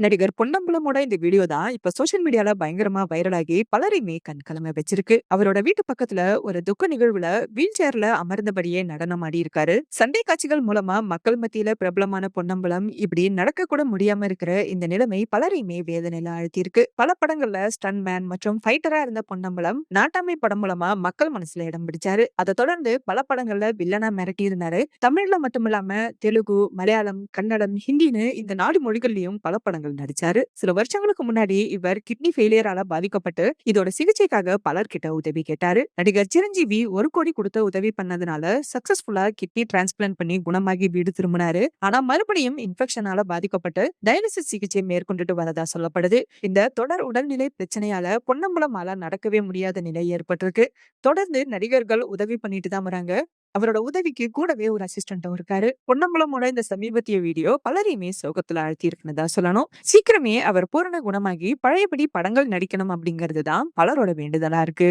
நடிகர் பொன்னம்பலமோட இந்த வீடியோ தான் இப்ப சோஷியல் மீடியால பயங்கரமா வைரல் ஆகி பலரையுமே கண்கலங்க வச்சிருக்கு. அவரோட வீட்டு பக்கத்துல ஒரு துக்க நிகழ்வுல வீல் சேர்ல அமர்ந்தபடியே நடனம் ஆடி இருக்காரு. சண்டை காட்சிகள் மூலமா மக்கள் மத்தியில பிரபலமான பொன்னம்பலம் இப்படி நடக்க கூட முடியாம இருக்கிற இந்த நிலைமை பலரையுமே வேதனையில ஆழ்த்தியிருக்கு. பல படங்கள்ல ஸ்டன் மேன் மற்றும் ஃபைட்டரா இருந்த பொன்னம்பலம் நாட்டாமை படம் மூலமா மக்கள் மனசுல இடம் பிடிச்சாரு. அதை தொடர்ந்து பல படங்கள்ல வில்லனா மிரட்டி இருந்தாரு. தமிழ்ல மட்டுமில்லாம தெலுங்கு, மலையாளம், கன்னடம், ஹிந்தின்னு இந்த 4 மொழிகள்லயும் பல படங்கள் நடிச்சாரு. சில வருஷங்களுக்கு முன்னாடி இவர் கிட்னி ஃபெயிலியரால பாதிக்கப்பட்டு இதோட சிகிச்சைக்காக பலர்கிட்ட உதவி கேட்டாரு. நடிகர் சிரஞ்சீவி 1 கோடி கொடுத்து உதவி பண்ணதுனால சக்சஸ்ஃபுல்லா கிட்னி டிரான்ஸ்பிளான்ட் பண்ணி குணமாகி வீடு திரும்பினாரு. ஆனா மறுபடியும் இன்ஃபெக்ஷனால பாதிக்கப்பட்டு டயாலிசிஸ் சிகிச்சை மேற்கொண்டுட்டு வரதா சொல்லப்படுது. இந்த தொடர் உடல்நிலை பிரச்சனையால பொன்னம்பலமால நடக்கவே முடியாத நிலை ஏற்பட்டிருக்கு. தொடர்ந்து நடிகர்கள் உதவி பண்ணிட்டு தான் வராங்க. அவரோட உதவிக்கு கூடவே ஒரு அசிஸ்டன்டும் இருக்காரு. பொன்னம்பலமோட இந்த சமீபத்திய வீடியோ பலரையுமே சோகத்துல ஆழ்த்தி இருக்குன்னு சொல்லணும். சீக்கிரமே அவர் பூரண குணமாகி பழையபடி படங்கள் நடிக்கணும் அப்படிங்கிறது தான் பலரோட வேண்டுதலா இருக்கு.